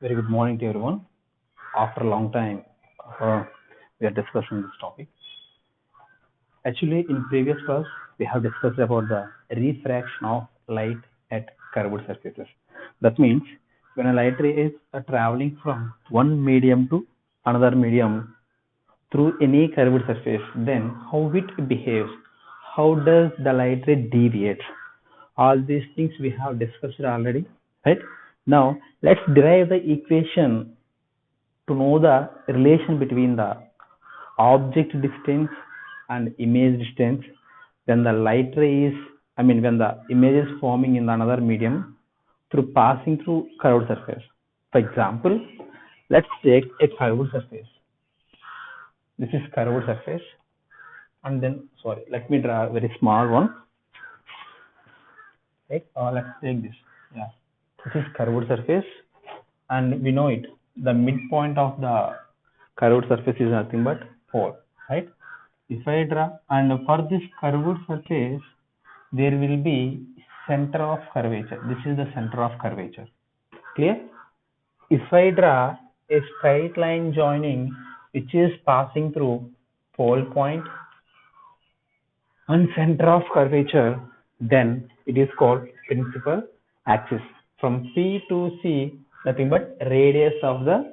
Very good morning to everyone. After a long time, we are discussing this topic. Actually, in previous class, we have discussed about the refraction of light at curved surfaces. That means when a light ray is traveling from one medium to another medium through any curved surface, then how it behaves, how does the light ray deviate? All these things we have discussed already, right? Now, let's derive the equation to know the relation between the object distance and image distance when the light ray is when the image is forming in another medium through passing through curved surface. For example, let's take a curved surface. This is curved surface, and then let me draw a very small one, right? Let's take this. Yeah, this is curved surface, and we know it, the midpoint of the curved surface is nothing but 4, right? If I draw, and for this curved surface, there will be center of curvature. This is the center of curvature. Clear? If I draw a straight line joining which is passing through pole point and center of curvature, then it is called principal axis. From P to C, nothing but radius of the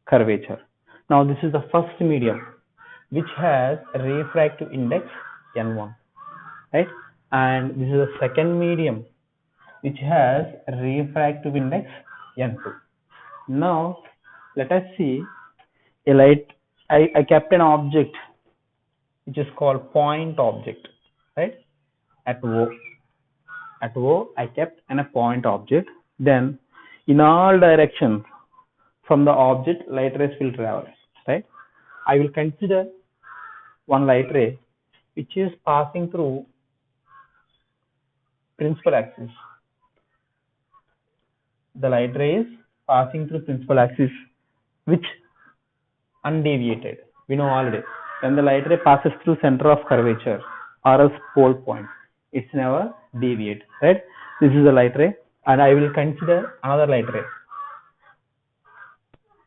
curvature. Now this is the first medium which has refractive index n1, right? And this is the second medium which has refractive index n2. Now let us see a light. I kept an object which is called point object, right? At O I kept a point object. Then in all directions from the object, light rays will travel, right? I will consider one light ray which is passing through principal axis. The light ray is passing through principal axis, which undeviated. We know already. When the light ray passes through center of curvature or else pole point, it's never deviate, right? This is the light ray, and I will consider another light ray,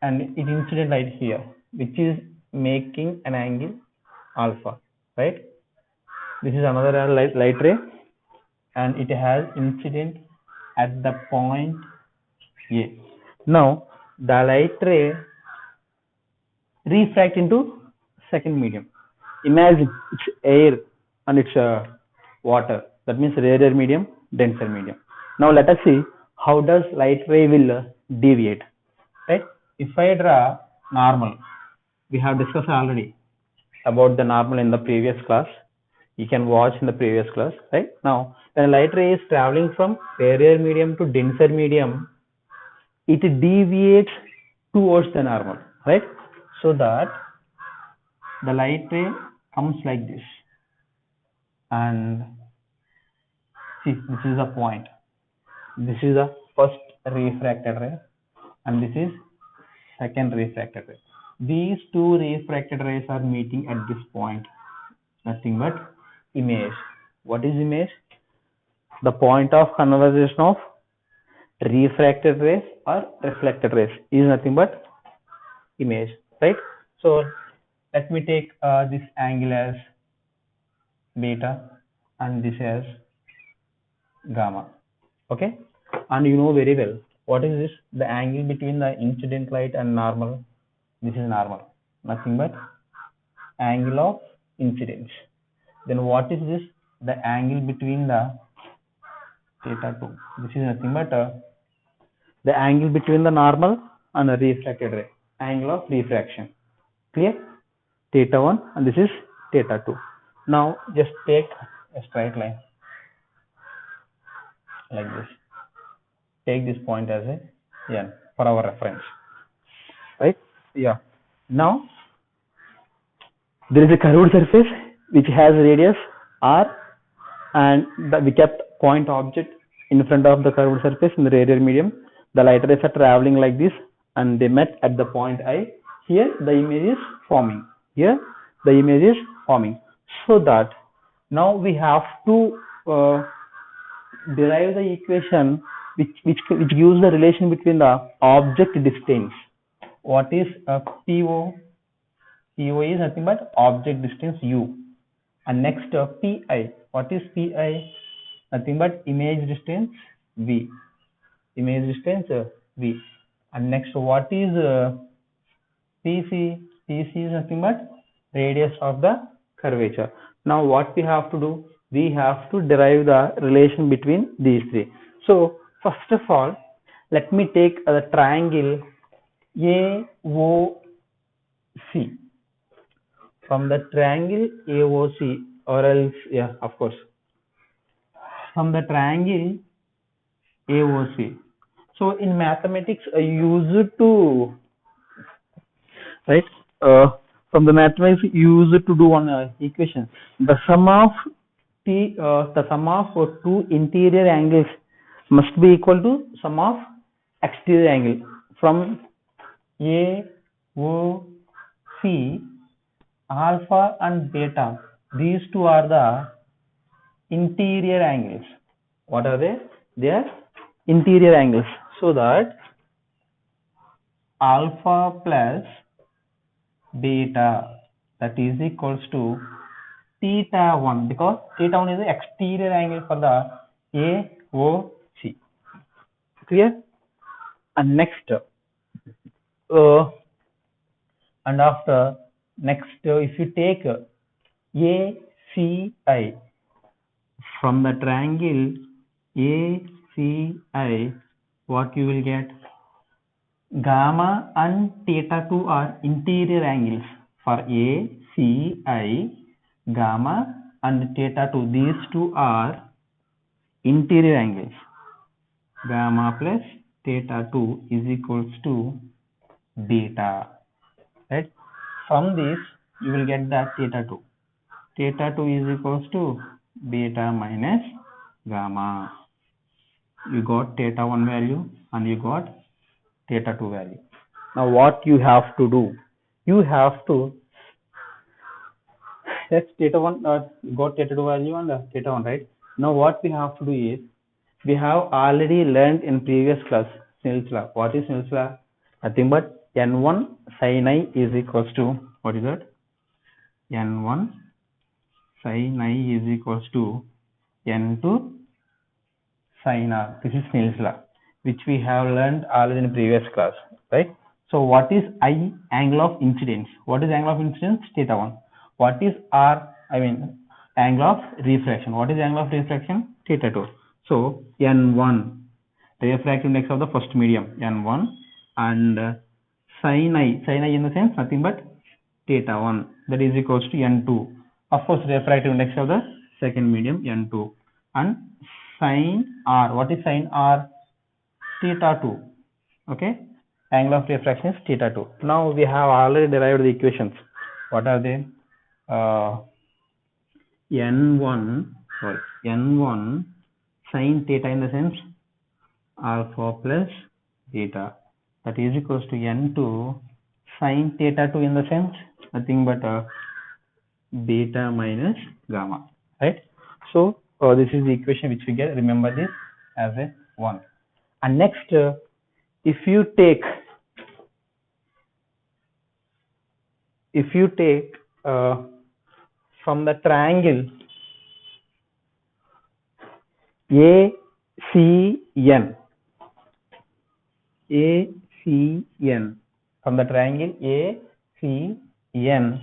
and it incident light here, which is making an angle alpha, right? This is another light ray, and it has incident at the point A. Now the light ray refract into second medium. Imagine it's air and it's water. That means rarer medium, denser medium. Now let us see how does light ray will deviate, right? If I draw normal, we have discussed already about the normal in the previous class. You can watch in the previous class, right? Now when light ray is traveling from rarer medium to denser medium, it deviates towards the normal, right? So that the light ray comes like this, and see, this is the point. This is the first refracted ray, and this is second refracted ray. These two refracted rays are meeting at this point. Nothing but image. What is image? The point of convergence of refracted rays or reflected rays is nothing but image, right? So let me take this angle as beta and this as gamma. Okay, and you know very well what is this, the angle between the incident light and normal. This is normal, nothing but angle of incidence. Then what is this, the angle between the theta 2. This is nothing but the angle between the normal and the refracted ray, angle of refraction. Clear? Theta 1 and this is theta 2. Now just take a straight line like this. Take this point as a n for our reference, right? Yeah. Now there is a curved surface which has radius r, and we kept point object in front of the curved surface in the rarer medium. The light rays are traveling like this, and they met at the point I. Here the image is forming. Here the image is forming. So that now we have to derive the equation which gives the relation between the object distance. What is PO? PO is nothing but object distance U. And next PI. What is PI? Nothing but image distance V. Image distance V. And next, what is PC? PC is nothing but radius of the curvature. Now what we have to do? We have to derive the relation between these three. So first of all, let me take the triangle AOC. From the triangle AOC, or else, yeah, of course, from the triangle AOC. So in mathematics, I used to, right, from the mathematics, you used to do one equation. The sum of two interior angles must be equal to sum of exterior angle. From AOC, alpha and beta, these two are the interior angles. What are they? They are interior angles. So that alpha plus beta, that is equals to theta 1, because theta 1 is the exterior angle for the AOC. Clear? And next, and after next, if you take ACI, from the triangle ACI, what you will get? Gamma and theta 2 are interior angles. For ACI, gamma and theta 2, these two are interior angles. Gamma plus theta 2 is equals to beta. Right? From this, you will get that theta 2. Theta 2 is equals to beta minus gamma. You got theta 1 value and you got theta 2 value. Now what you have to do? You have to, that's theta 1, got theta 2 value and theta 1, right? Now what we have to do is, we have already learned in previous class Snell's law. What is Snell's law? Nothing but N1 sin I is equals to, what is that? N1 sin I is equals to N2 sin R. This is Snell's law, which we have learned already in previous class, right? So what is I? Angle of incidence. What is angle of incidence? Theta 1. What is R? I mean angle of refraction. What is angle of refraction? Theta 2. So N1, refractive index of the first medium, N1, and sin I in the sense nothing but theta 1, that is equals to N2. Of course, refractive index of the second medium, N2, and sin R. What is sin R? Theta 2. Okay, angle of refraction is theta 2. Now we have already derived the equations. What are they? N1 sin theta in the sense alpha plus beta, that is equals to N2 sin theta 2 in the sense nothing but beta minus gamma, right? So this is the equation which we get. Remember this as a 1. And next, if you take from the triangle ACN, from the triangle ACN,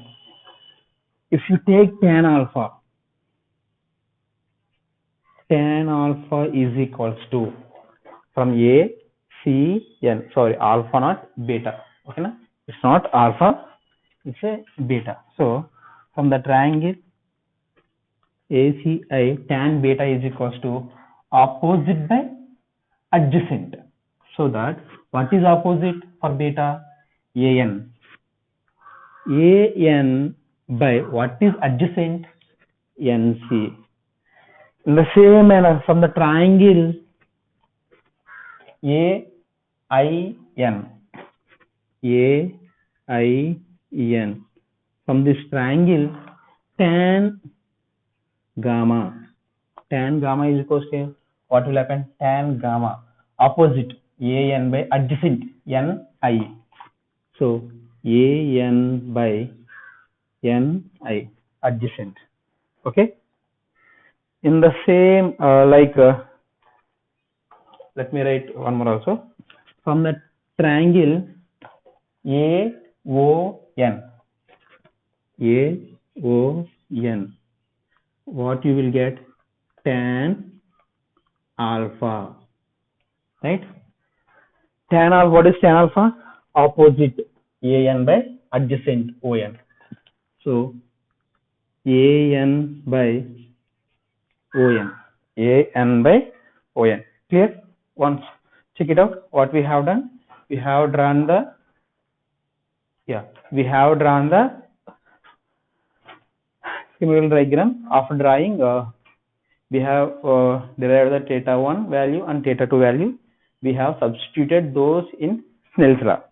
if you take tan alpha is equals to, from ACN, sorry, alpha not beta, okay na? It's not alpha, it's a beta. So from the triangle ACI, tan beta is equals to opposite by adjacent. So that what is opposite for beta? AN by what is adjacent? NC. In the same manner, from the triangle AIN, from this triangle tan gamma is equals to, what will happen? Tan gamma opposite an by adjacent ni. So an by ni adjacent. Okay. In the same let me write one more also. From the triangle AON, what you will get? Tan alpha, right? Tan alpha, what is tan alpha? Opposite AN by adjacent ON. So AN by ON. AN by ON. Clear? Once check it out. What we have done? We have drawn the similar diagram. After drawing, we have derived the theta 1 value and theta 2 value. We have substituted those in Snell's law,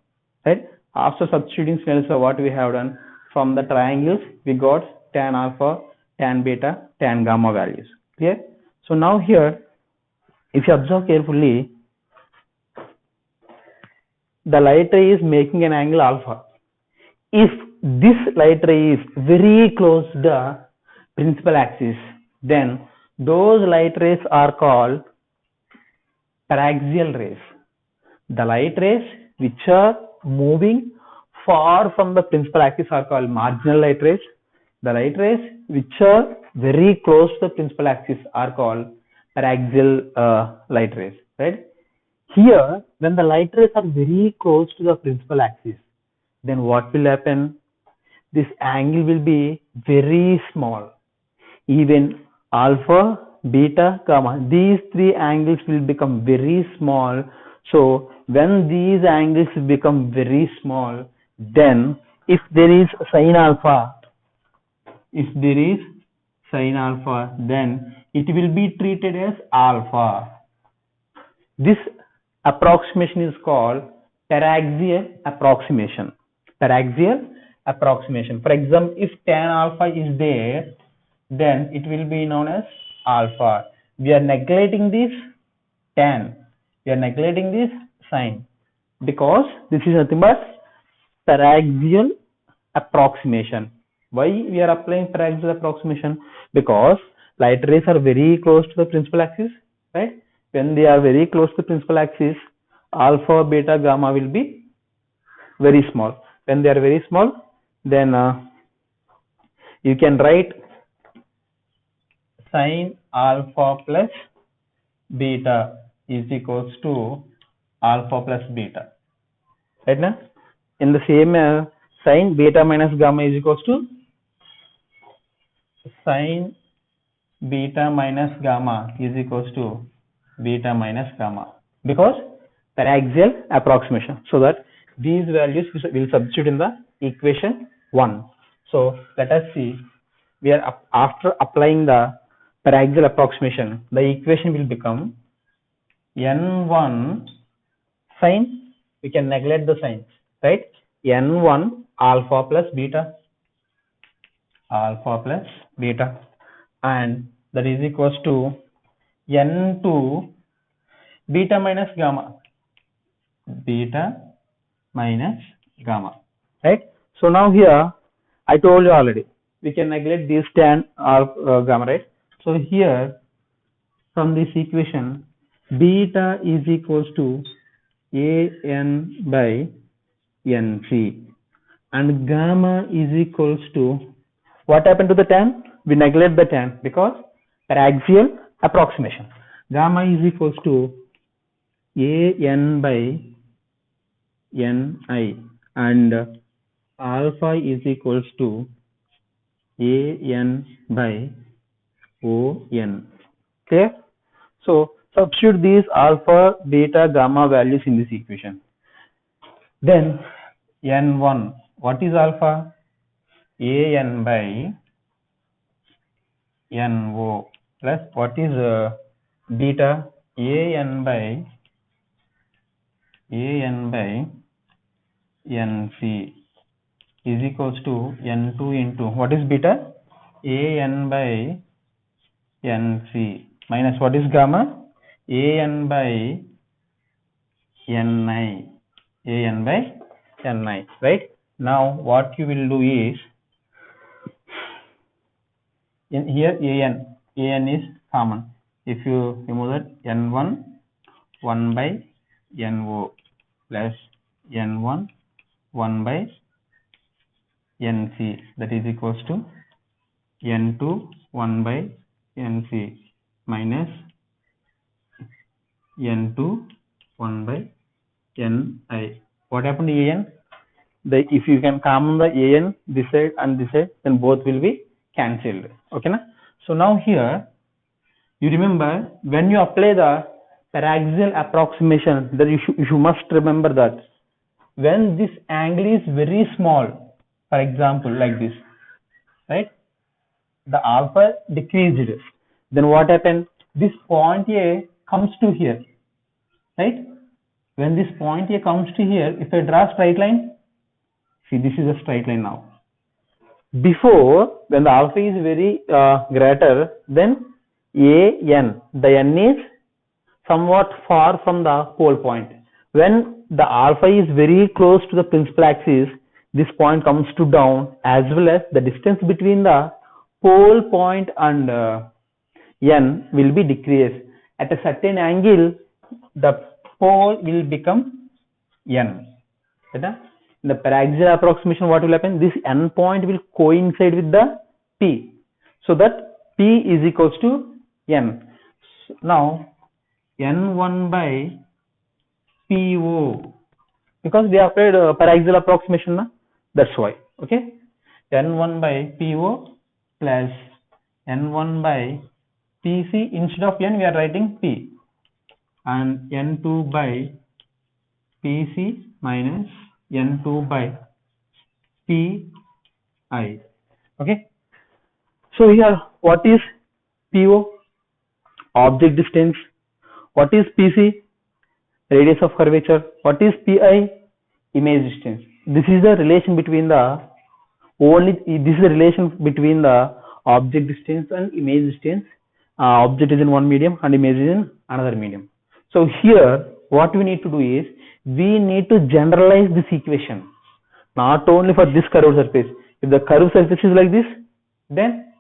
right? After substituting Snell's law, what we have done? From the triangles, we got tan alpha, tan beta, tan gamma values. Clear? So now here, if you observe carefully, the light ray is making an angle alpha. If this light ray is very close to the principal axis, then those light rays are called paraxial rays. The light rays which are moving far from the principal axis are called marginal light rays. The light rays which are very close to the principal axis are called paraxial light rays, right? Here, when the light rays are very close to the principal axis, then what will happen? This angle will be very small. Even alpha, beta, gamma, these three angles will become very small. So when these angles become very small, then if there is sin alpha, then it will be treated as alpha. This approximation is called paraxial approximation. Paraxial approximation. For example, if tan alpha is there, then it will be known as alpha. We are neglecting this tan. We are neglecting this sin because this is nothing but paraxial approximation. Why we are applying paraxial approximation? Because light rays are very close to the principal axis, right? When they are very close to the principal axis, alpha, beta, gamma will be very small. When they are very small, then you can write sin alpha plus beta is equals to alpha plus beta, right now? In the same sin beta minus gamma is equals to sin beta minus gamma is equals to beta minus gamma, because paraxial approximation. So that these values will substitute in the equation 1. So let us see. We are after applying the paraxial approximation, the equation will become n1 sin, we can neglect the signs, right? n1 alpha plus beta, and that is equals to n2 beta minus gamma, right? So now here I told you already, we can neglect this tan or gamma, right? So here from this equation, beta is equals to an by nc, and gamma is equals to, what happened to the tan? We neglect the tan because paraxial approximation. Gamma is equals to an by ni, and alpha is equals to an by on. Clear? So substitute these alpha, beta, gamma values in this equation. Then n1, what is alpha? an by no, plus what is beta? an by nc is equals to n2 into, what is beta? an by nc minus what is gamma? an by Ni, An by Ni, right? Now what you will do is, in here An is common. If you remove that, N1 1 by No plus N1 1 by Nc, that is equals to N2 1 by Nc minus N2 1 by Ni. What happened to An? If you can common the An this side and this side, then both will be cancelled. Okay na? So now here you remember, when you apply the paraxial approximation, that you must remember that when this angle is very small, for example like this, right, the alpha decreased, then what happened? This point A comes to here, right? When this point A comes to here, if I draw a straight line, see, this is a straight line now. Before, when the alpha is very greater, then An, the N is somewhat far from the pole point. When the alpha is very close to the principal axis, this point comes to down, as well as the distance between the pole point and N will be decreased. At a certain angle, the pole will become N. Right? In the paraxial approximation, what will happen? This N point will coincide with the P, so that P is equals to N. Now N1 by PO, because we applied paraxial approximation, that's why. Okay, N1 by PO plus N1 by PC. Instead of N, we are writing P, and N2 by PC minus N2 by PI. Okay, so here what is PO? Object distance. What is PC? Radius of curvature. What is PI? Image distance. This is the relation between the relation between the object distance and image distance. Object is in one medium and image is in another medium. So here what we need to do is, we need to generalize this equation, not only for this curved surface. If the curved surface is like this, then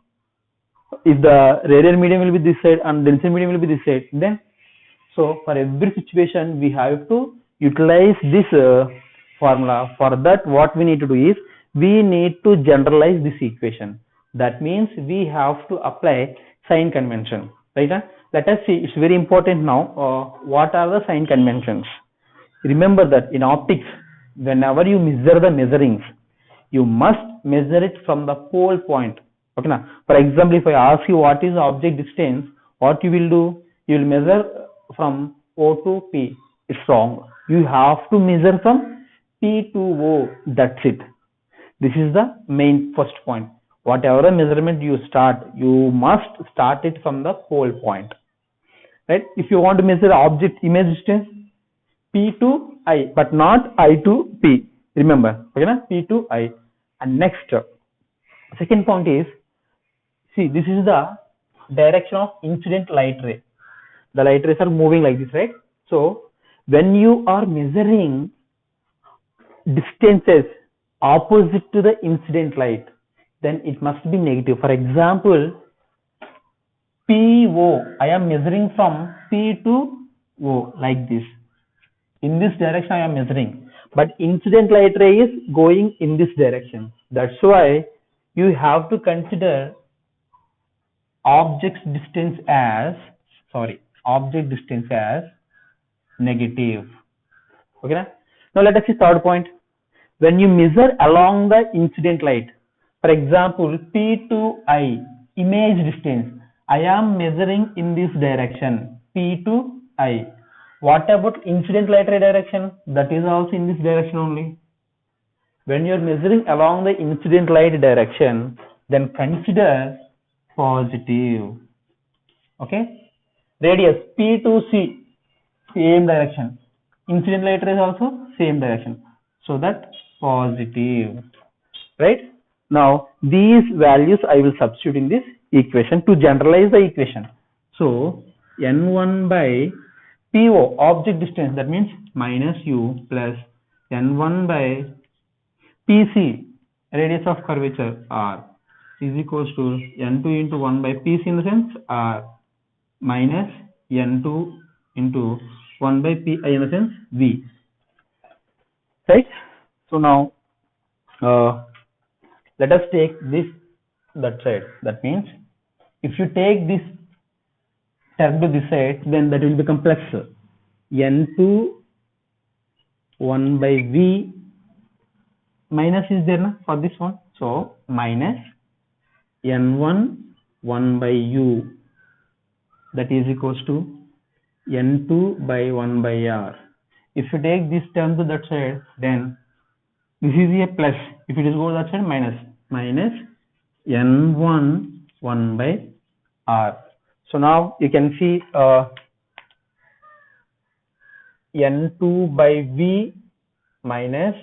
if the radial medium will be this side and density medium will be this side, then so for every situation we have to utilize this formula. For that, what we need to do is, we need to generalize this equation. That means we have to apply sign convention, right? Let us see, it's very important now. What are the sign conventions? Remember that in optics, whenever you measure the measurings, you must measure it from the pole point. Okay, now for example, if I ask you what is the object distance, what you will do? You will measure from O to P. It's wrong. You have to measure from P to O. That's it. This is the main first point. Whatever measurement you start, you must start it from the pole point, right? If you want to measure object image distance, P to I, but not I to P. Remember, okay, na? P to I. And next, second point is, see, this is the direction of incident light ray. The light rays are moving like this, right? So when you are measuring distances opposite to the incident light, then it must be negative. For example, PO, I am measuring from P to O like this. In this direction I am measuring, but incident light ray is going in this direction. That's why you have to consider object distance as negative. Okay, now let us see third point. When you measure along the incident light, for example, P to I, image distance, I am measuring in this direction, P to I. What about incident light ray direction? That is also in this direction only. When you are measuring along the incident light direction, then consider positive. Okay, radius P to C, same direction. Incident light ray is also same direction, so that positive, right? Now these values I will substitute in this equation to generalize the equation. So N1 by PO, object distance, that means minus u plus n1 by PC, radius of curvature r, is equals to n2 into 1 by PC in the sense r minus n2 into 1 by pi in the sense v, right? So now let us take this that side. That means if you take this term to this side, then that will become plus n2 1 by v minus is there na, for this one, so minus n1 1 by u, that is equals to n2 by 1 by r. If you take this term to that side, then this is a plus. If it is go that side, minus n1 1 by r. So now you can see n2 by v minus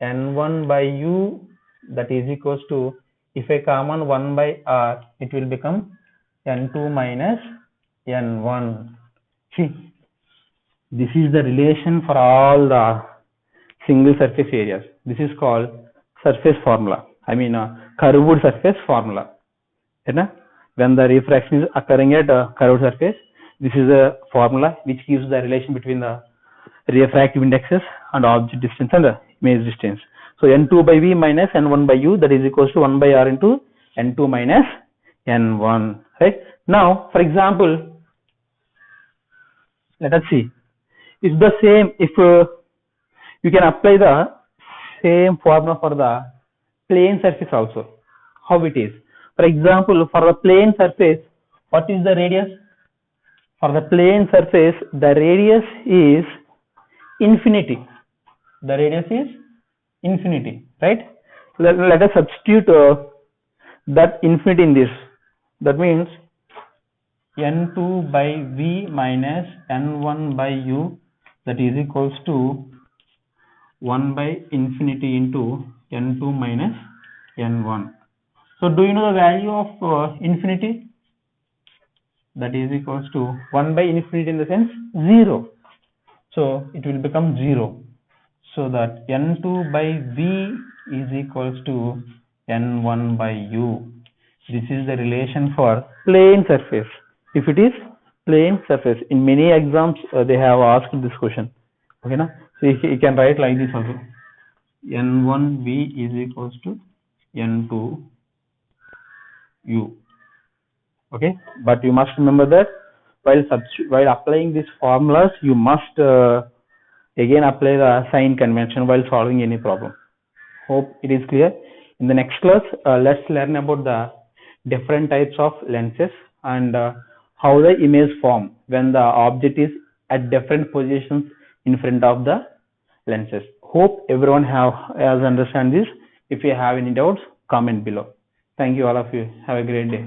n1 by u, that is equals to, if I common 1 by r, it will become n2 minus n1. See, this is the relation for all the single surface areas. This is called surface formula. I mean curved surface formula. When the refraction is occurring at a curved surface, this is a formula which gives the relation between the refractive indexes and object distance and the image distance. So n2 by v minus n1 by u, that is equals to 1 by r into n2 minus n1. Right? Now, for example, let us see. It's the same. If you can apply the same formula for the plane surface also. How it is? For example, for the plane surface, what is the radius? For the plane surface, the radius is infinity. The radius is infinity, right? Let us substitute that infinity in this. That means n2 by v minus n1 by u, that is equals to 1 by infinity into n2 minus n1. So do you know the value of infinity? That is equals to 1 by infinity in the sense 0. So it will become 0. So that n2 by v is equals to n1 by u. This is the relation for plane surface. If it is plane surface, in many exams they have asked this question. Okay, na? So you can write like this also. n1v is equals to n2 u. Okay, but you must remember that while applying these formulas, you must again apply the sign convention while solving any problem. Hope it is clear. In the next class, let's learn about the different types of lenses and how the image form when the object is at different positions in front of the lenses. Hope everyone has understand this. If you have any doubts, comment below. Thank you all of you. Have a great day.